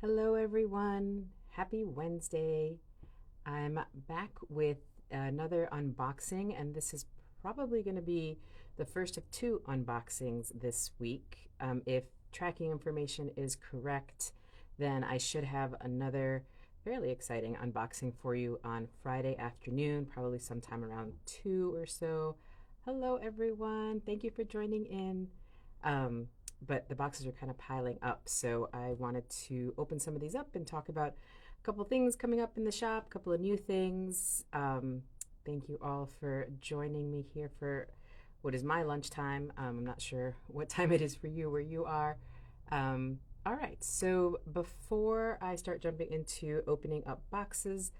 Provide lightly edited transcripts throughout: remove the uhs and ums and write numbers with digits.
Hello, everyone. Happy Wednesday. I'm back with another unboxing, and this is probably going to be the first of two unboxings this week. If tracking information is correct, then I should have another fairly exciting unboxing for you on Friday afternoon, probably sometime around 2 or so. Hello, everyone. Thank you for joining in. Um, but the boxes are kind of piling up, so I wanted to open some of these up and talk about a couple things coming up in the shop, a couple of new things. Thank you all for joining me here for what is my lunchtime. I'm not sure what time it is for you where you are. All right, so before I start jumping into opening up boxes,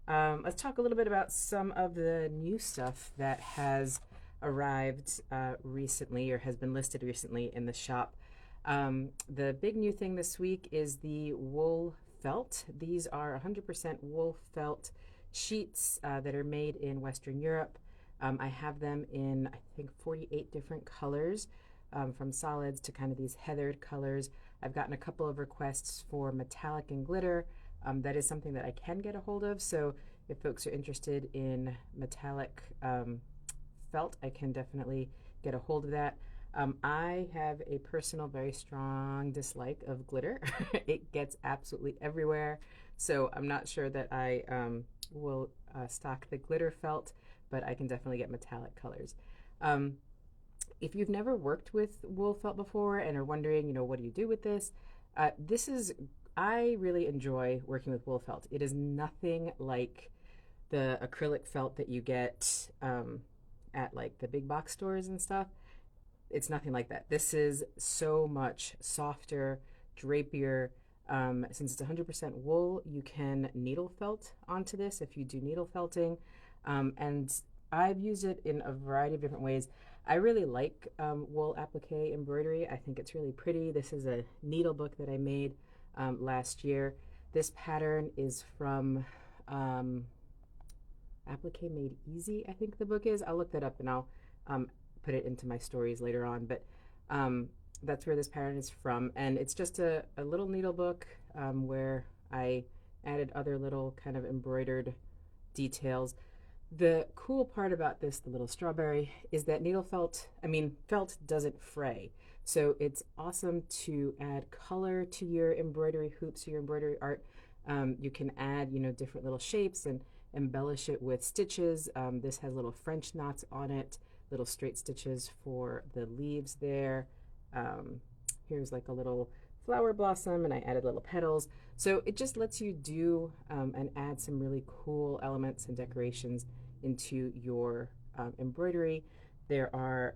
let's talk a little bit about some of the new stuff that has arrived recently or has been listed recently in the shop. The big new thing this week is the wool felt. These are 100% wool felt sheets that are made in Western Europe. I have them in, I think, 48 different colors, from solids to kind of these heathered colors. I've gotten a couple of requests for metallic and glitter. That is something that I can get a hold of. So if folks are interested in metallic felt, I can definitely get a hold of that. I have a personal, very strong dislike of glitter. It gets absolutely everywhere. So I'm not sure that I will stock the glitter felt, but I can definitely get metallic colors. If you've never worked with wool felt before and are wondering, what do you do with this? I really enjoy working with wool felt. It is nothing like the acrylic felt that you get at like the big box stores and stuff. It's nothing like that. This is so much softer, drapier. Since it's 100% wool, you can needle felt onto this if you do needle felting. And I've used it in a variety of different ways. I really like wool applique embroidery. I think it's really pretty. This is a needle book that I made last year. This pattern is from Applique Made Easy, I think the book is. I'll look that up and I'll put it into my stories later on. But that's where this pattern is from. And it's just a little needle book where I added other little kind of embroidered details. The cool part about this, the little strawberry, is that felt doesn't fray. So it's awesome to add color to your embroidery hoops, your embroidery art. You can add, different little shapes and embellish it with stitches. This has little French knots on it, little straight stitches for the leaves there. Here's like a little flower blossom, and I added little petals. So it just lets you do and add some really cool elements and decorations into your embroidery. There are,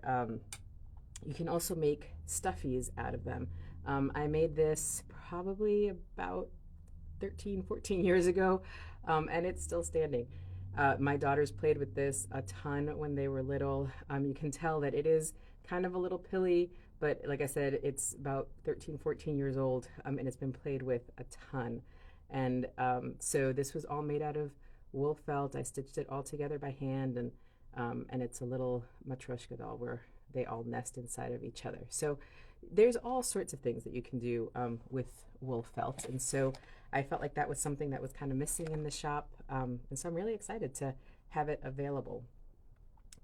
you can also make stuffies out of them. I made this probably about 13, 14 years ago, and it's still standing. My daughters played with this a ton when they were little. You can tell that it is kind of a little pilly, but like I said, it's about 13, 14 years old, and it's been played with a ton. And so this was all made out of wool felt. I stitched it all together by hand, and it's a little matryoshka doll where they all nest inside of each other. So there's all sorts of things that you can do with wool felt. And so I felt like that was something that was kind of missing in the shop. And so I'm really excited to have it available.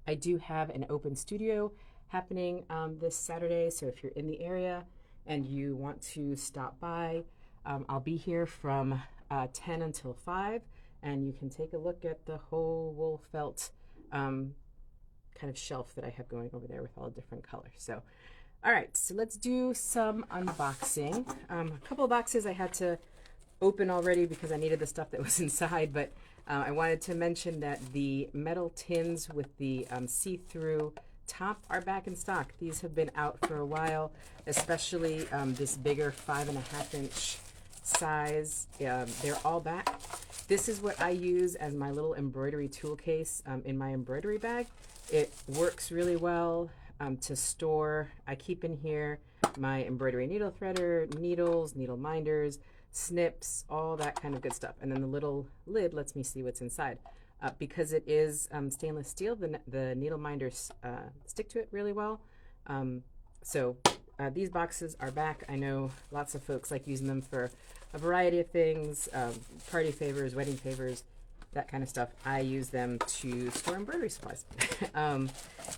I do have an open studio happening this Saturday. So if you're in the area and you want to stop by, I'll be here from 10 until 5. And you can take a look at the whole wool felt kind of shelf that I have going over there with all the different colors. So, all right, so let's do some unboxing. A couple of boxes I had to open already because I needed the stuff that was inside, but I wanted to mention that the metal tins with the see-through top are back in stock. These have been out for a while, especially this bigger 5.5-inch size. They're all back. This is what I use as my little embroidery tool case in my embroidery bag. It works really well to store. I keep in here my embroidery needle threader, needles, needle minders, snips, all that kind of good stuff. And then the little lid lets me see what's inside. Because it is stainless steel, the needle minders stick to it really well. So these boxes are back. I know lots of folks like using them for a variety of things, party favors, wedding favors, that kind of stuff. I use them to store embroidery supplies.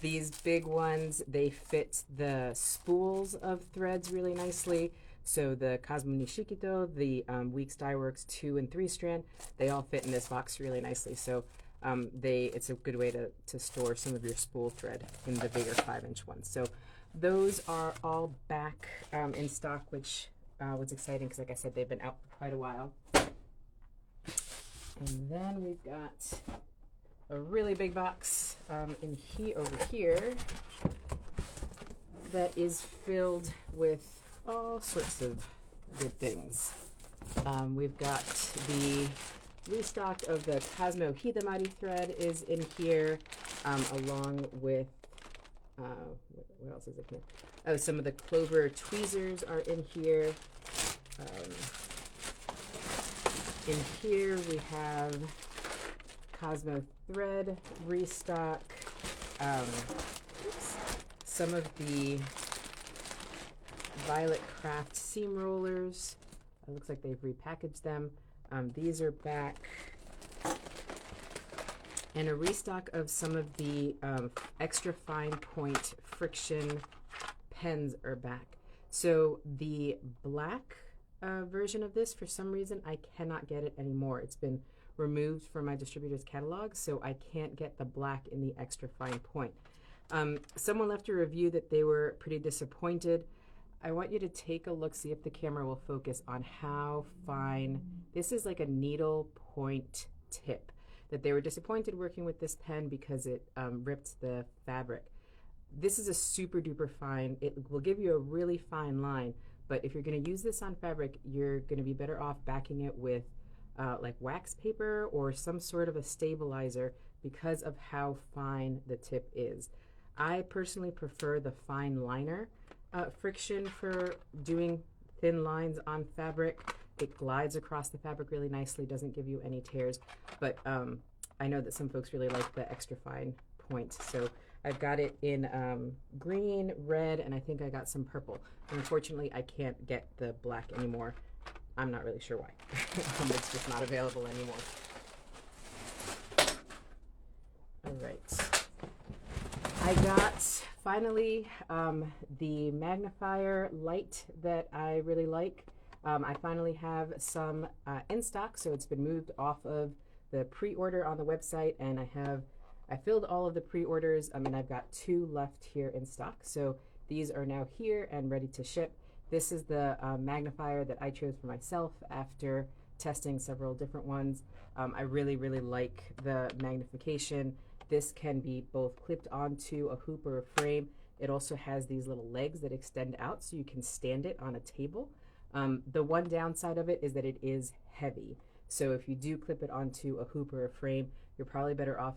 These big ones, they fit the spools of threads really nicely. So the Cosmo Nishikito, the Weeks Dye Works 2 and 3 strand, they all fit in this box really nicely. So it's a good way to store some of your spool thread in the bigger 5-inch ones. So those are all back in stock, which was exciting because, like I said, they've been out for quite a while. And then we've got a really big box over here that is filled with all sorts of good things. We've got the restock of the Cosmo Hidamari thread is in here, along with what else is in here? Oh, some of the Clover tweezers are in here. In here we have Cosmo thread restock, some of the Violet Craft seam rollers. It looks like they've repackaged them. These are back. And a restock of some of the extra fine point friction pens are back. So the black version of this, for some reason, I cannot get it anymore. It's been removed from my distributor's catalog, so I can't get the black in the extra fine point. Someone left a review that they were pretty disappointed. I want you to take a look, see if the camera will focus on how fine. This is like a needle point tip. That they were disappointed working with this pen because it ripped the fabric. This is a super duper fine. It will give you a really fine line, but if you're going to use this on fabric, you're going to be better off backing it with like wax paper or some sort of a stabilizer because of how fine the tip is. I personally prefer the fine liner friction for doing thin lines on fabric. It glides across the fabric really nicely, doesn't give you any tears, but I know that some folks really like the extra fine point. So I've got it in green, red, and I think I got some purple. And unfortunately, I can't get the black anymore. I'm not really sure why. It's just not available anymore. All right. I got, finally, the magnifier light that I really like. I finally have some in stock, so it's been moved off of the pre-order on the website, and I filled all of the pre-orders. I mean, I've got 2 left here in stock, so these are now here and ready to ship. This is the magnifier that I chose for myself after testing several different ones. I really, really like the magnification. This can be both clipped onto a hoop or a frame. It also has these little legs that extend out so you can stand it on a table. The one downside of it is that it is heavy. So if you do clip it onto a hoop or a frame, you're probably better off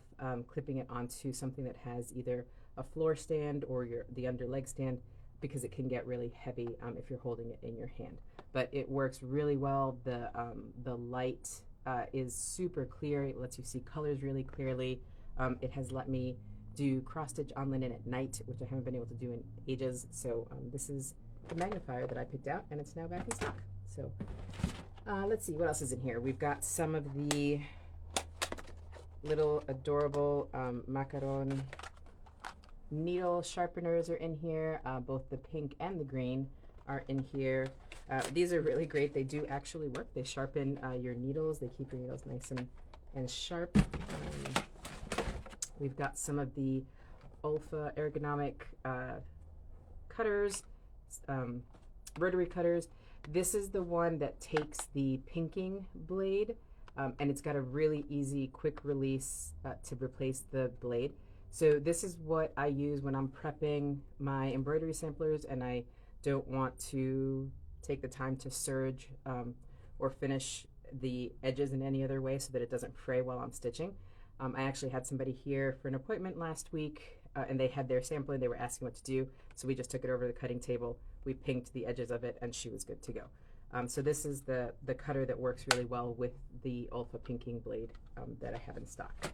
clipping it onto something that has either a floor stand or the under leg stand, because it can get really heavy if you're holding it in your hand. But it works really well. The light is super clear. It lets you see colors really clearly. It has let me do cross stitch on linen at night, which I haven't been able to do in ages. So this is the magnifier that I picked out, and it's now back in stock. So let's see what else is in here. We've got some of the little adorable macaron needle sharpeners are in here. Both the pink and the green are in here. These are really great. They do actually work. They sharpen your needles. They keep your needles nice and sharp. We've got some of the Olfa ergonomic cutters, rotary cutters. This is the one that takes the pinking blade, and it's got a really easy, quick release to replace the blade. So this is what I use when I'm prepping my embroidery samplers and I don't want to take the time to serge or finish the edges in any other way so that it doesn't fray while I'm stitching. I actually had somebody here for an appointment last week and they had their sampler. They were asking what to do, so we just took it over to the cutting table. We pinked the edges of it and she was good to go. So this is the cutter that works really well with the Olfa pinking blade that I have in stock.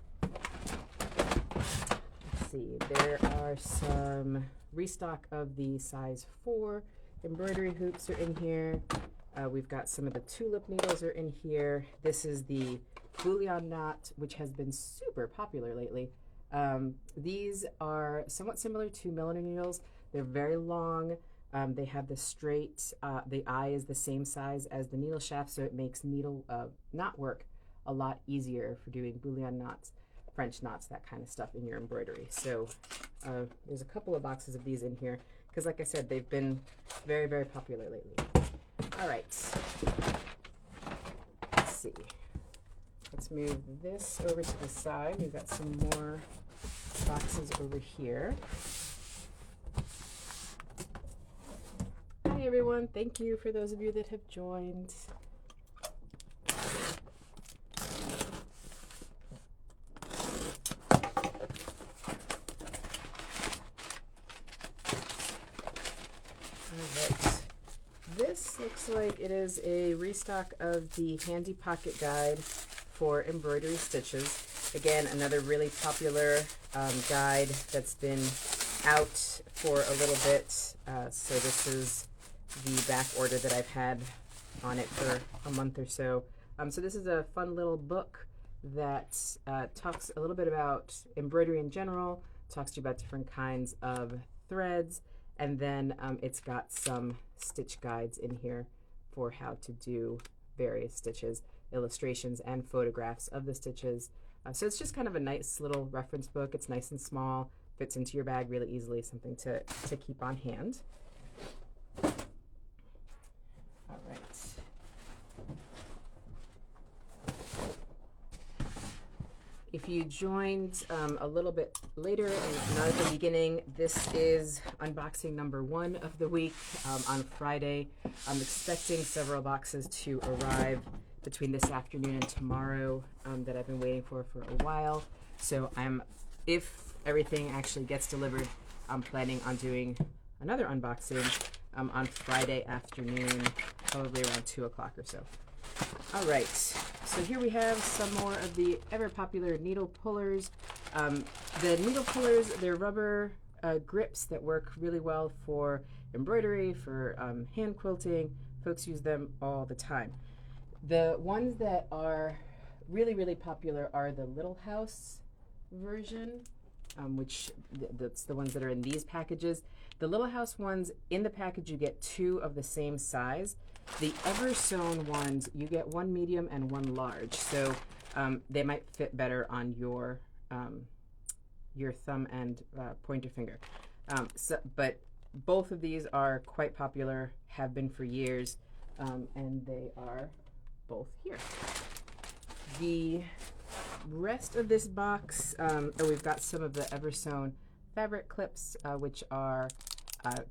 Let's see, there are some restock of the size 4 embroidery hoops are in here. We've got some of the tulip needles are in here. This is the bullion knot, which has been super popular lately. These are somewhat similar to milliner needles. They're very long. They have the straight, the eye is the same size as the needle shaft, so it makes needle knot work a lot easier for doing bullion knots, French knots, that kind of stuff in your embroidery. So there's a couple of boxes of these in here because, like I said, they've been very, very popular lately. All right, let's see. Let's move this over to the side. We've got some more boxes over here. Hi everyone, thank you for those of you that have joined. Alright, this looks like it is a restock of the Handy Pocket Guide for embroidery stitches. Again, another really popular guide that's been out for a little bit. So this is the back order that I've had on it for a month or so. So this is a fun little book that talks a little bit about embroidery in general, talks to you about different kinds of threads, and then it's got some stitch guides in here for how to do various stitches, illustrations and photographs of the stitches. So it's just kind of a nice little reference book. It's nice and small, fits into your bag really easily, something to keep on hand. All right. If you joined a little bit later and not at the beginning, this is unboxing number 1 of the week on Friday. I'm expecting several boxes to arrive between this afternoon and tomorrow that I've been waiting for a while. So if everything actually gets delivered, I'm planning on doing another unboxing on Friday afternoon, probably around 2 o'clock or so. All right, so here we have some more of the ever popular needle pullers. The needle pullers, they're rubber grips that work really well for embroidery, for hand quilting. Folks use them all the time. The ones that are really, really popular are the Little House version, which that's the ones that are in these packages. The Little House ones, in the package you get 2 of the same size. The EverSewn ones, you get 1 medium and 1 large, so they might fit better on your thumb and pointer finger. But both of these are quite popular, have been for years, and they are both here. The rest of this box, we've got some of the EverSewn fabric clips, which are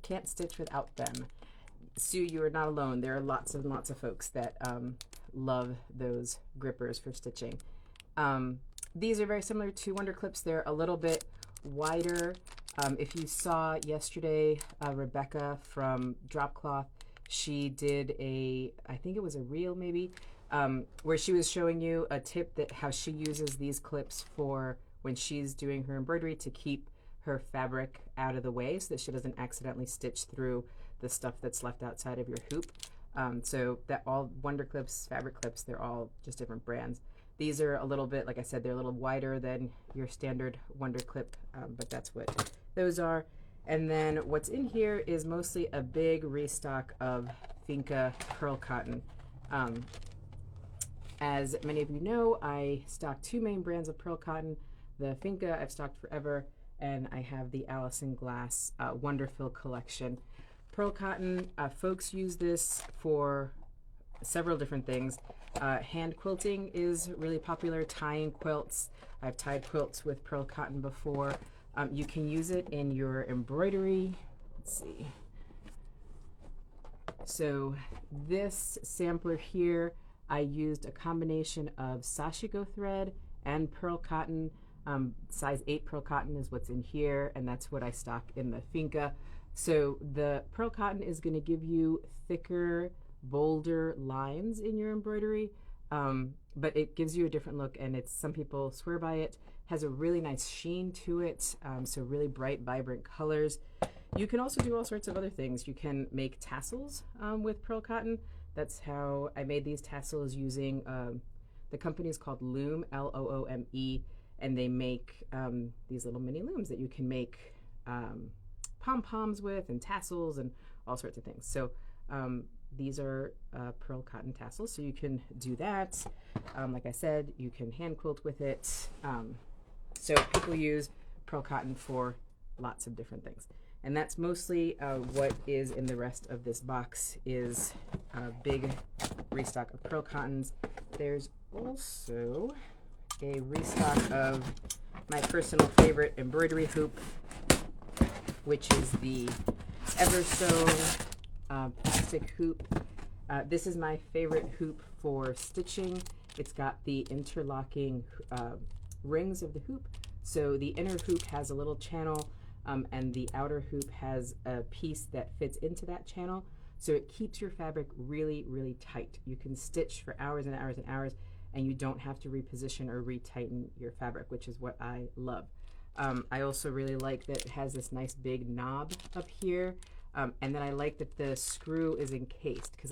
can't stitch without them. Sue, you are not alone. There are lots and lots of folks that love those grippers for stitching. These are very similar to Wonder Clips. They're a little bit wider. If you saw yesterday, Rebecca from Drop Cloth, she did I think it was a reel maybe, where she was showing you a tip that how she uses these clips for when she's doing her embroidery to keep her fabric out of the way so that she doesn't accidentally stitch through the stuff that's left outside of your hoop. So that all Wonder Clips, fabric clips, they're all just different brands. These are a little bit, like I said, they're a little wider than your standard Wonder Clip, but that's what those are. And then what's in here is mostly a big restock of Finca pearl cotton. As many of you know, I stock 2 main brands of pearl cotton. The Finca I've stocked forever, and I have the Allison Glass Wonderfill collection. Pearl cotton, folks use this for several different things. Hand quilting is really popular, tying quilts. I've tied quilts with pearl cotton before. You can use it in your embroidery. Let's see. So this sampler here, I used a combination of sashiko thread and pearl cotton. Size 8 pearl cotton is what's in here, and that's what I stock in the Finca. So the pearl cotton is going to give you thicker, bolder lines in your embroidery. But it gives you a different look, and it's, some people swear by it. Has a really nice sheen to it, so really bright, vibrant colors. You can also do all sorts of other things. You can make tassels with pearl cotton. That's how I made these tassels using, the company is called Loom, Loome, and they make these little mini looms that you can make pom-poms with and tassels and all sorts of things. So these are pearl cotton tassels, so you can do that. Like I said, you can hand quilt with it. So people use pearl cotton for lots of different things. And that's mostly what is in the rest of this box, is a big restock of pearl cottons. There's also a restock of my personal favorite embroidery hoop, which is the EverSewn plastic hoop. This is my favorite hoop for stitching. It's got the interlocking rings of the hoop. So the inner hoop has a little channel, and the outer hoop has a piece that fits into that channel. So it keeps your fabric really, really tight. You can stitch for hours and hours and hours, and you don't have to reposition or retighten your fabric, which is what I love. I also really like that it has this nice big knob up here. And then I like that the screw is encased, because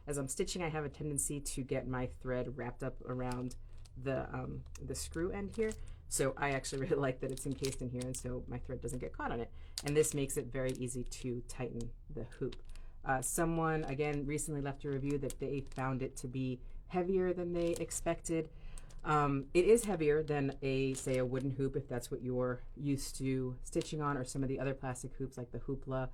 as I'm stitching, I have a tendency to get my thread wrapped up around the screw end here. So I actually really like that it's encased in here, and so my thread doesn't get caught on it. And this makes it very easy to tighten the hoop. Someone, again, recently left a review that they found it to be heavier than they expected. It is heavier than say a wooden hoop, if that's what you're used to stitching on, or some of the other plastic hoops like the hoopla.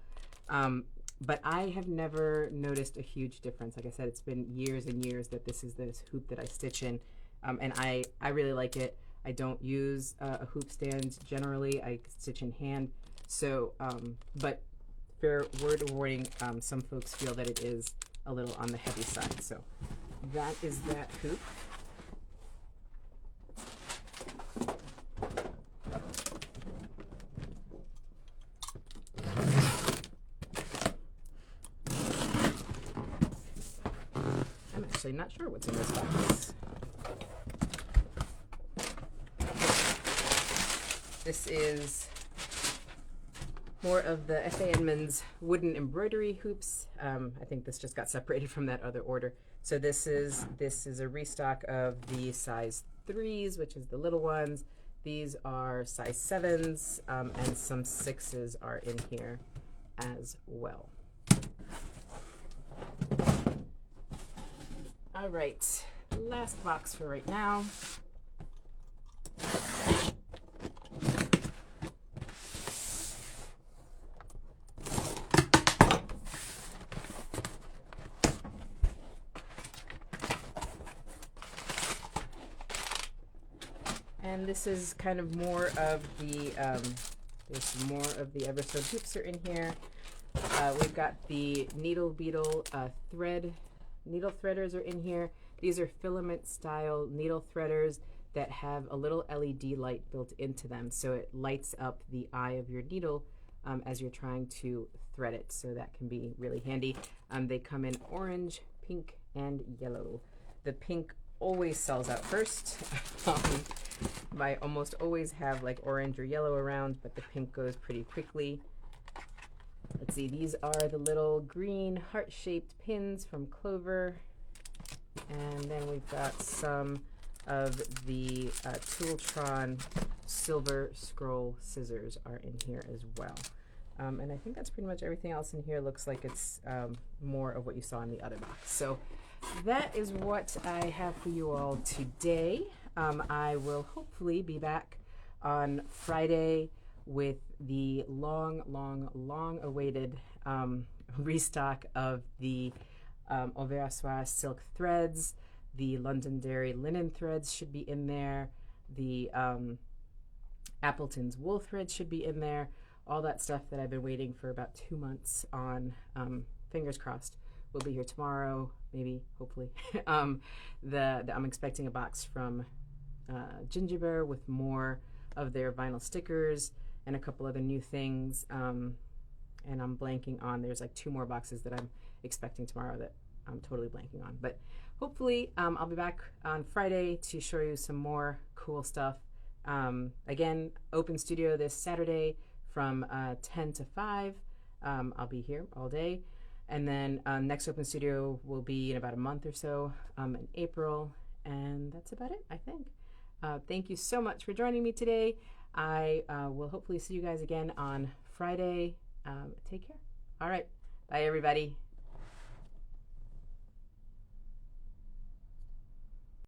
But I have never noticed a huge difference. Like I said, it's been years and years that this is this hoop that I stitch in, and I really like it. I don't use a hoop stand generally. I stitch in hand. So, but fair word of warning, some folks feel that it is a little on the heavy side. So that is that hoop. I'm actually not sure what's in this box. This is more of the F.A. Inman's wooden embroidery hoops. I think this just got separated from that other order. So this is a restock of the size 3s, which is the little ones. These are size 7s, and some 6s are in here as well. All right, last box for right now. And this is kind of more of the, there's more of the EverSewn hoops are in here. We've got the Needle Beetle needle threaders are in here. These are filament style needle threaders that have a little LED light built into them, so it lights up the eye of your needle as you're trying to thread it, so that can be really handy. They come in orange, pink, and yellow. The pink always sells out first. I almost always have like orange or yellow around, but the pink goes pretty quickly. Let's see, these are the little green heart-shaped pins from Clover. And then we've got some of the Tooltron silver scroll scissors are in here as well. And I think that's pretty much everything else in here. Looks like it's more of what you saw in the other box. So that is what I have for you all today. I will hopefully be back on Friday with the long awaited restock of the Overassois silk threads. The Londonderry linen threads should be in there. The Appleton's wool threads should be in there. All that stuff that I've been waiting for about 2 months on. Fingers crossed will be here tomorrow, maybe, hopefully. I'm expecting a box from Gingerbread with more of their vinyl stickers and a couple other new things. And I'm blanking on, there's like 2 more boxes that I'm expecting tomorrow that I'm totally blanking on. But hopefully, I'll be back on Friday to show you some more cool stuff. Again, open studio this Saturday from 10 to 5. I'll be here all day. And then next open studio will be in about a month or so in April. And that's about it, I think. Thank you so much for joining me today. I will hopefully see you guys again on Friday. Take care. All right. Bye, everybody.